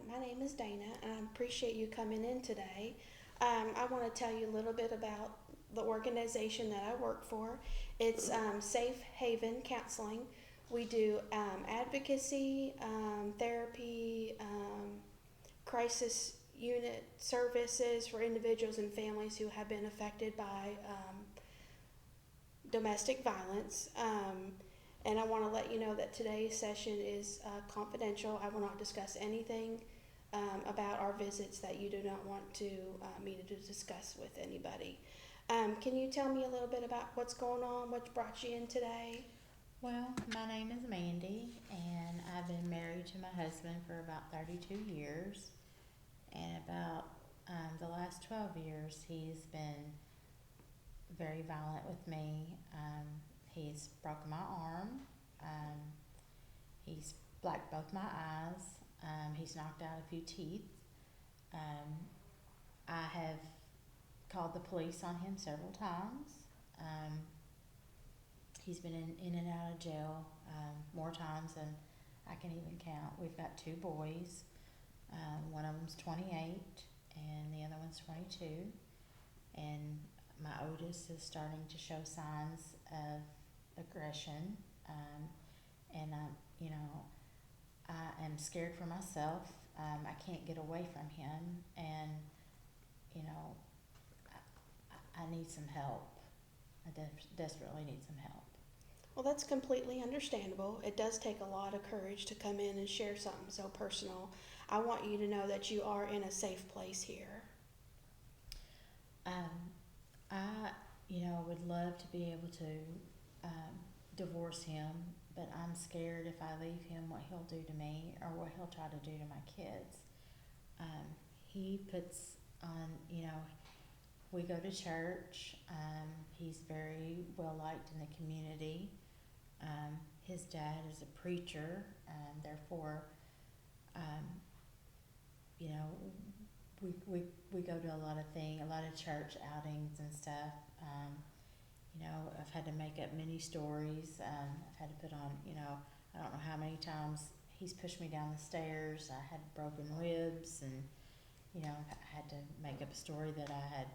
My name is Dana, and I appreciate you coming in today. I want to tell you a little bit about the organization that I work for. It's Safe Haven Counseling. We do advocacy, therapy, crisis unit services for individuals and families who have been affected by domestic violence. And I want to let you know that today's session is confidential. I will not discuss anything about our visits that you do not want me to discuss with anybody. Can you tell me a little bit about what's going on, what brought you in today? Well, my name is Mandy, and I've been married to my husband for about 32 years. And about the last 12 years, he's been very violent with me. He's broken my arm, um, he's blacked both my eyes, he's knocked out a few teeth. Um, I have called the police on him several times. Um, he's been in and out of jail more times than I can even count. We've got two boys. One of them's 28 and the other one's 22. And my oldest is starting to show signs of aggression. And you know, I am scared for myself. I can't get away from him, and you know, I need some help. I desperately need some help. Well, that's completely understandable. It does take a lot of courage to come in and share something so personal. I want you to know that you are in a safe place here. Um, I, would love to be able to divorce him, but I'm scared if I leave him what he'll do to me or what he'll try to do to my kids. Um, he puts on, we go to church. He's very well liked in the community. His dad is a preacher, and therefore, um, you know, we go to a lot of things, a lot of church outings and stuff. I've had to make up many stories. I've had to put on, I don't know how many times he's pushed me down the stairs. I had broken ribs, and I had to make up a story that I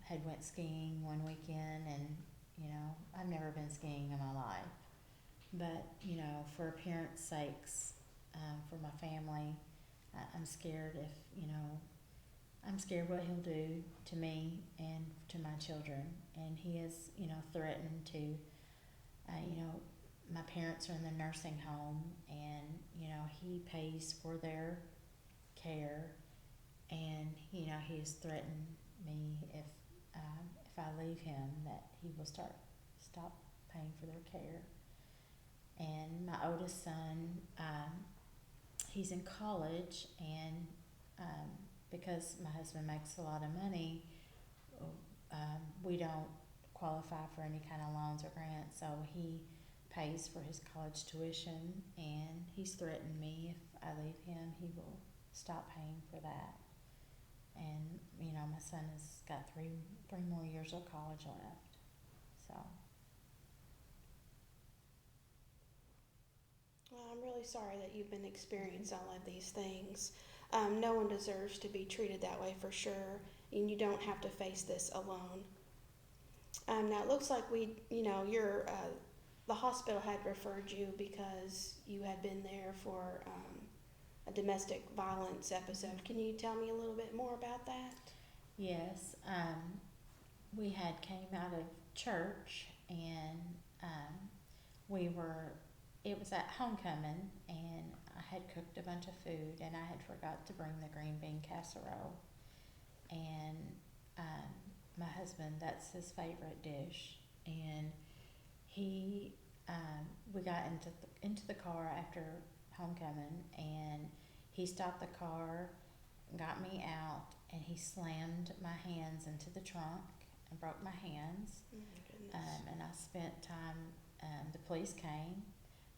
had went skiing one weekend, and I've never been skiing in my life, but for appearance sakes, for my family, I'm scared if I'm scared what he'll do to me and to my children. And he has threatened to my parents are in the nursing home, and he pays for their care, and he has threatened me if I leave him that he will stop paying for their care. And my oldest son, he's in college, and because my husband makes a lot of money, we don't qualify for any kind of loans or grants, so he pays for his college tuition, and he's threatened me if I leave him, he will stop paying for that. And my son has got three more years of college left, so. Well, I'm really sorry that you've been experiencing all of these things. No one deserves to be treated that way for sure, and you don't have to face this alone. Now it looks like the hospital had referred you because you had been there for a domestic violence episode. Can you tell me a little bit more about that? Yes, we had came out of church, and we were, it was at homecoming, and I had cooked a bunch of food, and I had forgot to bring the green bean casserole. And my husband, that's his favorite dish, and he, we got into the car after homecoming, and he stopped the car, got me out, and he slammed my hands into the trunk and broke my hands. Oh my goodness. And I spent time, the police came,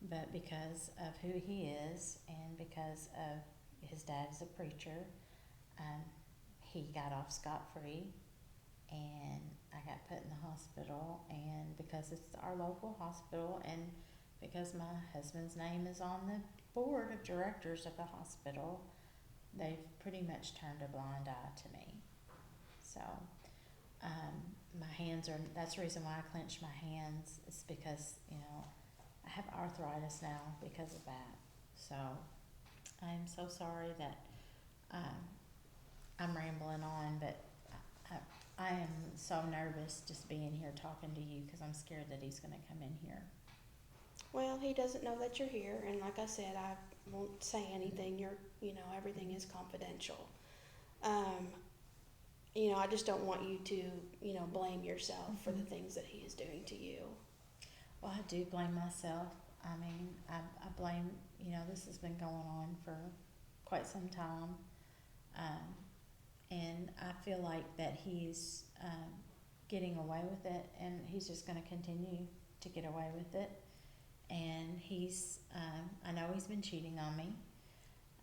but because of who he is and because of his dad's a preacher, he got off scot-free, and I got put in the hospital. And because it's our local hospital, and because my husband's name is on board of directors of the hospital, they've pretty much turned a blind eye to me. So, my hands are, that's the reason why I clench my hands, is because, I have arthritis now because of that. So, I am so sorry that, I'm rambling on, but I am so nervous just being here talking to you, because I'm scared that he's gonna come in here. Well, he doesn't know that you're here, and like I said, I won't say anything. Everything is confidential. I just don't want you to, blame yourself for the things that he is doing to you. Well, I do blame myself. I mean, I blame, this has been going on for quite some time. And I feel like that he's getting away with it, and he's just going to continue to get away with it. And I know he's been cheating on me,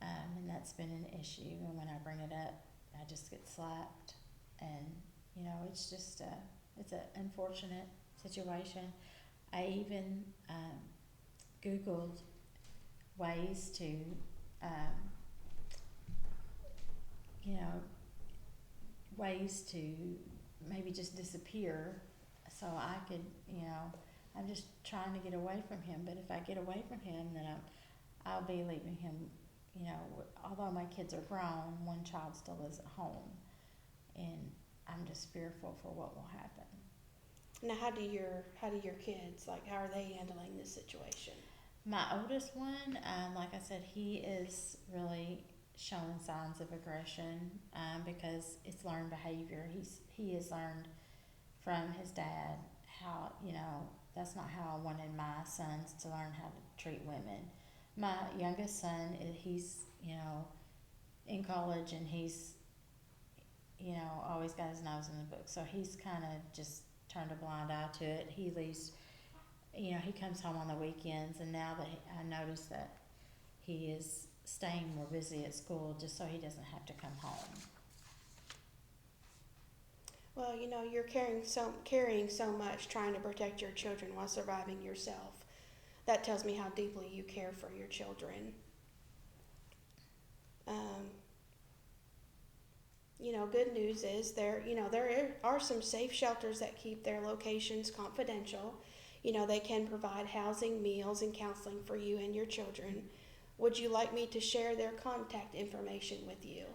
and that's been an issue. And when I bring it up, I just get slapped. And, it's just, it's an unfortunate situation. I even Googled ways to, ways to maybe just disappear so I could, I'm just trying to get away from him. But if I get away from him, then I'll be leaving him, although my kids are grown, one child still lives at home. And I'm just fearful for what will happen. Now, how do your kids, how are they handling this situation? My oldest one, like I said, he is really showing signs of aggression, because it's learned behavior. He has learned from his dad how, that's not how I wanted my sons to learn how to treat women. My youngest son, he's, in college, and he's, always got his nose in the book. So he's kind of just turned a blind eye to it. He leaves, he comes home on the weekends, and now that I notice that he is staying more busy at school just so he doesn't have to come home. Well, you're carrying so much, trying to protect your children while surviving yourself. That tells me how deeply you care for your children. Good news is there are some safe shelters that keep their locations confidential. They can provide housing, meals, and counseling for you and your children. Would you like me to share their contact information with you?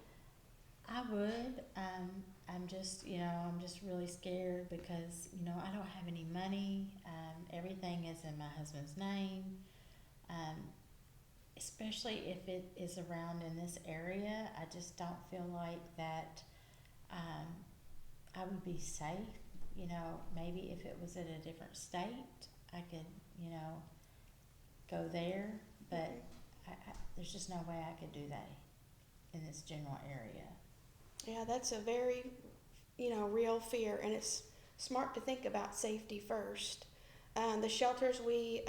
I would. I'm just really scared because, I don't have any money. Everything is in my husband's name. Especially if it is around in this area, I just don't feel like that I would be safe. Maybe if it was in a different state, I could, go there. But there's just no way I could do that in this general area. Yeah, that's a very, real fear, and it's smart to think about safety first. The shelters we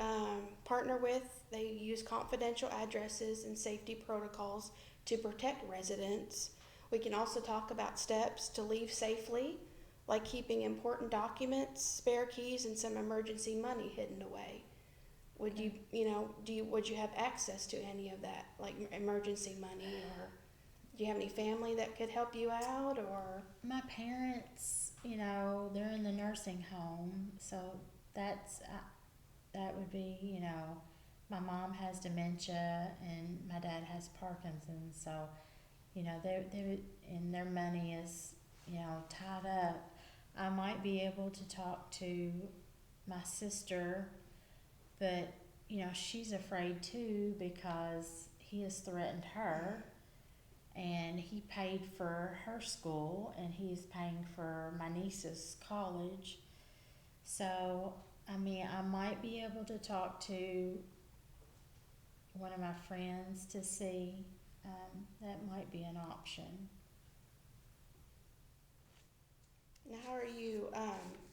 partner with, they use confidential addresses and safety protocols to protect residents. We can also talk about steps to leave safely, like keeping important documents, spare keys, and some emergency money hidden away. Would would you have access to any of that, like emergency money, or do you have any family that could help you out, or? My parents, they're in the nursing home, so that would be, my mom has dementia and my dad has Parkinson's, so, they and their money is, tied up. I might be able to talk to my sister, but, she's afraid too because he has threatened her. And he paid for her school, and he's paying for my niece's college. So, I might be able to talk to one of my friends to see. That might be an option. Now, how are you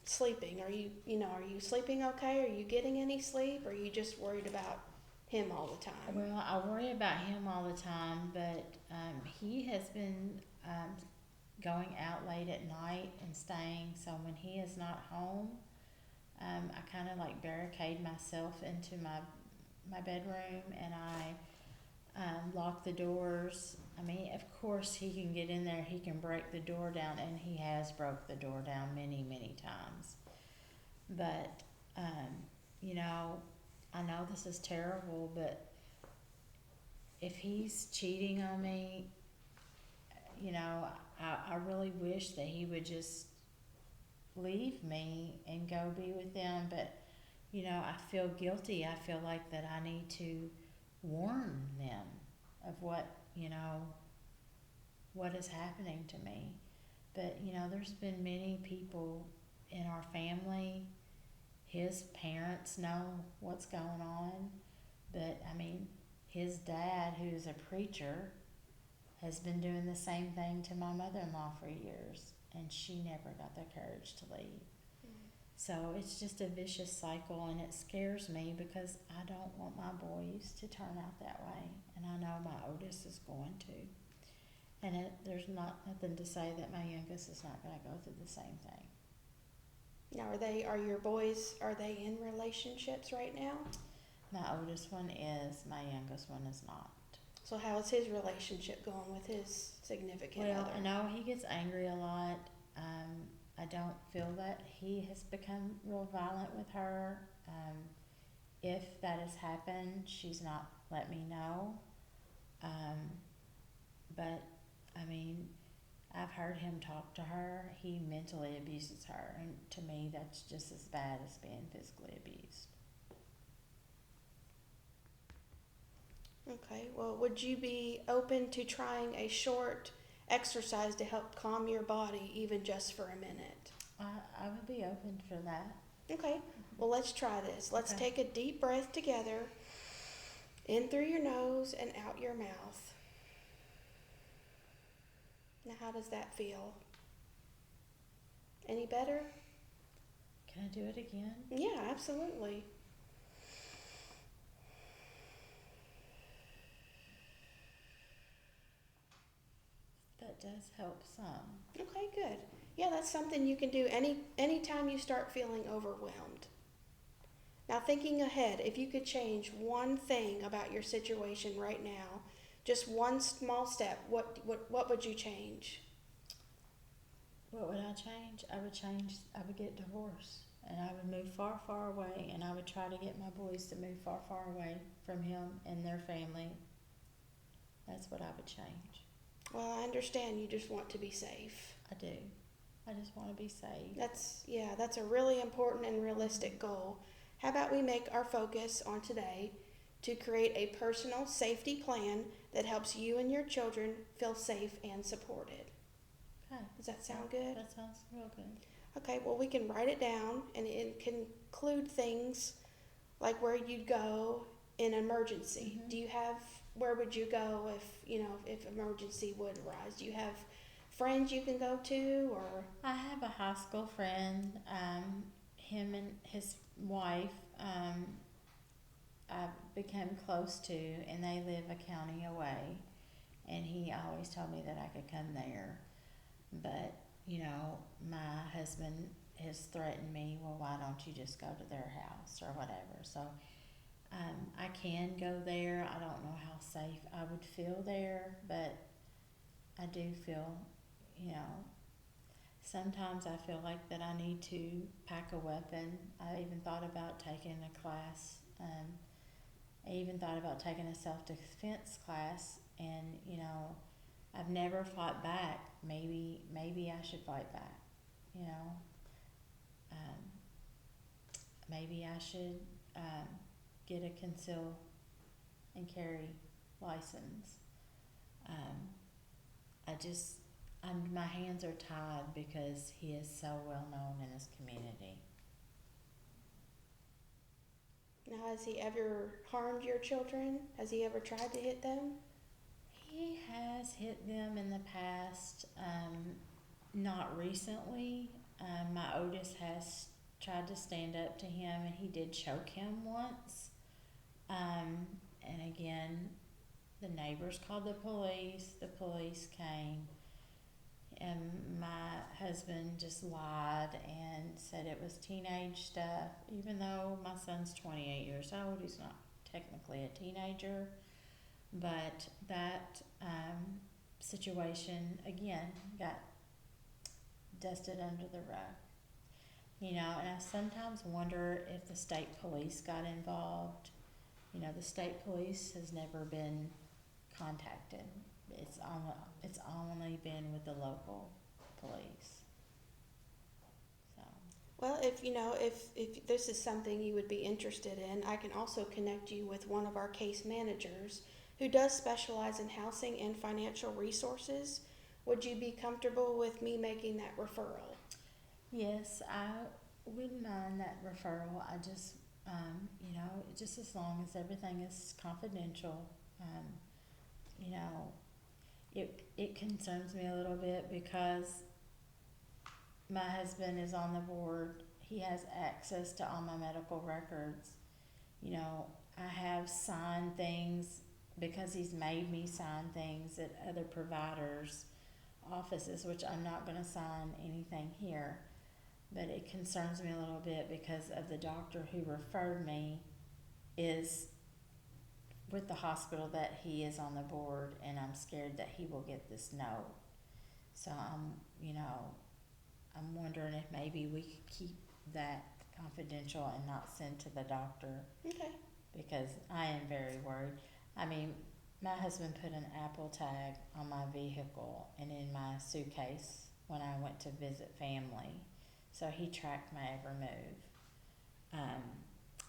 sleeping? Are you sleeping okay? Are you getting any sleep? Or are you just worried about him all the time? Well, I worry about him all the time, but he has been going out late at night and staying. So when he is not home, I kind of barricade myself into my bedroom, and I lock the doors. I mean, of course he can get in there, he can break the door down, and he has broke the door down many, many times. But, you know, I know this is terrible, but if he's cheating on me, you know, I really wish that he would just leave me and go be with them. But, you know, I feel guilty. I feel like that I need to warn them of what, you know, what is happening to me. But, you know, there's been many people in our family, his parents know what's going on. But, I mean, his dad, who's a preacher, has been doing the same thing to my mother-in-law for years, and she never got the courage to leave. So it's just a vicious cycle, and it scares me because I don't want my boys to turn out that way, and I know my oldest is going to. And there's nothing to say that my youngest is not going to go through the same thing. Now, are your boys, are they in relationships right now? My oldest one is, my youngest one is not. So how is his relationship going with his significant Well, other? I know he gets angry a lot. I don't feel that he has become real violent with her. If that has happened, she's not let me know. But, I mean, I've heard him talk to her. He mentally abuses her. And to me, that's just as bad as being physically abused. Okay, well, would you be open to trying a short exercise to help calm your body, even just for a minute? I would be open for that. Okay, well, let's try this. Let's Okay. take a deep breath together, in through your nose and out your mouth. Now, how does that feel? Any better? Can I do it again? Yeah, absolutely. That does help some. Okay, good. Yeah, that's something you can do anytime you start feeling overwhelmed. Now, thinking ahead, if you could change one thing about your situation right now, just one small step, what would you change? What would I change? I would get divorced, and I would move far, far away, and I would try to get my boys to move far, far away from him and their family. That's what I would change. Well, I understand you just want to be safe. I do. I just want to be safe. That's a really important and realistic goal. How about we make our focus on today to create a personal safety plan that helps you and your children feel safe and supported? Okay. Does that sound good? That sounds real good. Okay, well, we can write it down, and it can include things like where you'd go in an emergency. Mhm. Where would you go if emergency would arise? Do you have friends you can go to, or? I have a high school friend, him and his wife, I've become close to, and they live a county away, and he always told me that I could come there. But, you know, my husband has threatened me, well, why don't you just go to their house or whatever. So I can go there. I don't know how safe I would feel there, but I do feel, you know, sometimes I feel like that I need to pack a weapon. I even thought about taking a class. I even thought about taking a self-defense class, and, you know, I've never fought back. Maybe I should fight back, you know. Maybe I should get a conceal and carry license. My hands are tied because he is so well known in his community. Now, has he ever harmed your children? Has he ever tried to hit them? He has hit them in the past, not recently. My oldest has tried to stand up to him, and he did choke him once. And again, the neighbors called the police. The police came, and my husband just lied and said it was teenage stuff. Even though my son's 28 years old, he's not technically a teenager. But that situation, again, got dusted under the rug. You know, and I sometimes wonder if the state police got involved. You know, the state police has never been contacted. It's only been with the local police. So, Well, if this is something you would be interested in, I can also connect you with one of our case managers who does specialize in housing and financial resources. Would you be comfortable with me making that referral? yes, I wouldn't mind that referral. I just, you know, just as long as everything is confidential, um, you know, it concerns me a little bit because my husband is on the board. He has access to all my medical records. You know, I have signed things because he's made me sign things at other providers' offices, which I'm not going to sign anything here. But it concerns me a little bit because of the doctor who referred me is with the hospital that he is on the board, and I'm scared that he will get this note. So I'm wondering if maybe we could keep that confidential and not send to the doctor, Okay. because I am very worried. I mean, my husband put an Apple tag on my vehicle and in my suitcase when I went to visit family, so he tracked my every move.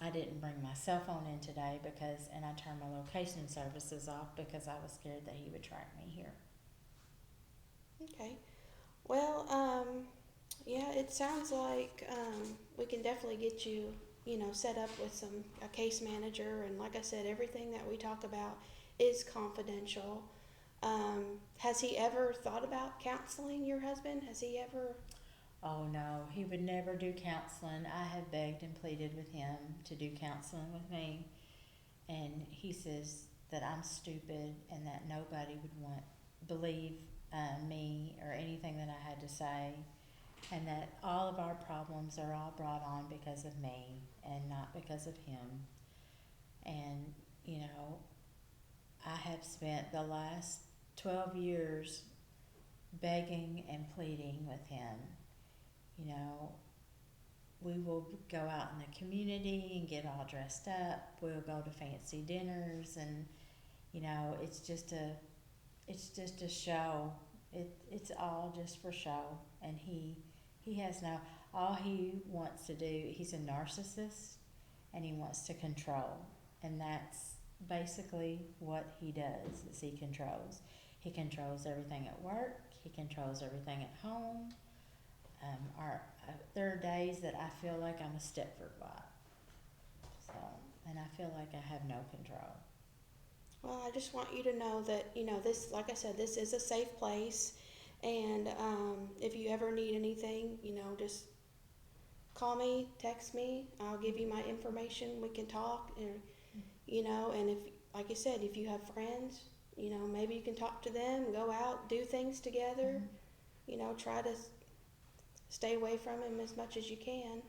I didn't bring my cell phone in today and I turned my location services off because I was scared that he would track me here. Okay. Well, yeah, it sounds like we can definitely get you, set up with a case manager, and like I said, everything that we talk about is confidential. Has he ever thought about counseling your husband? Has he ever? Oh no, he would never do counseling. I have begged and pleaded with him to do counseling with me, and he says that I'm stupid and that nobody would believe me or anything that I had to say, and that all of our problems are all brought on because of me and not because of him. And you know, I have spent the last 12 years begging and pleading with him. You know, we will go out in the community and get all dressed up. We'll go to fancy dinners, and you know, it's just a show. It's all just for show. And he has all he wants to do. He's a narcissist, and he wants to control, and that's basically what he does. Is he controls. He controls everything at work. He controls everything at home. There are days that I feel like I'm a Stepford wife. So, and I feel like I have no control. Well, I just want you to know that, this, like I said, this is a safe place. And if you ever need anything, just call me, text me. I'll give you my information. We can talk. And if, like I said, if you have friends, maybe you can talk to them, go out, do things together. Mm-hmm. Try to stay away from him as much as you can.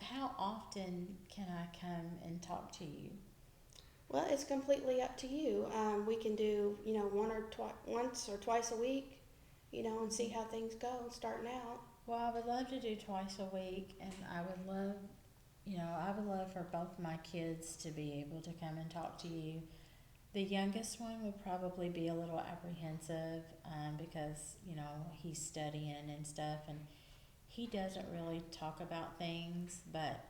How often can I come and talk to you? Well, it's completely up to you. We can do, once or twice a week, and see how things go starting out. Well, I would love to do twice a week, and I would love for both my kids to be able to come and talk to you. The youngest one would probably be a little apprehensive because, he's studying and stuff, and he doesn't really talk about things. But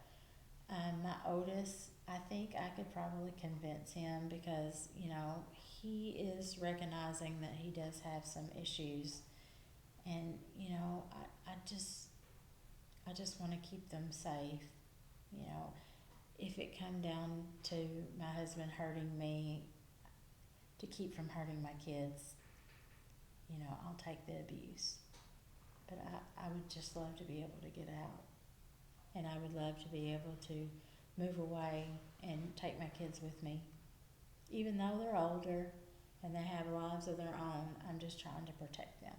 my oldest, I think I could probably convince him because, he is recognizing that he does have some issues. And, I just want to keep them safe. If it come down to my husband hurting me, to keep from hurting my kids, I'll take the abuse. But I would just love to be able to get out. And I would love to be able to move away and take my kids with me. Even though they're older and they have lives of their own, I'm just trying to protect them.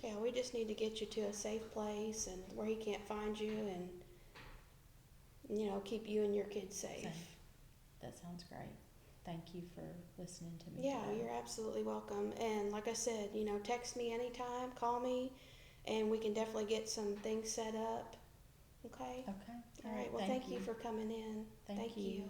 Yeah, we just need to get you to a safe place and where he can't find you, and keep you and your kids safe. That sounds great. Thank you for listening to me Yeah, today. you're absolutely welcome. And like I said, text me anytime, call me, and we can definitely get some things set up. Okay? Okay. All right. Well, thank you for coming in. Thank you. you.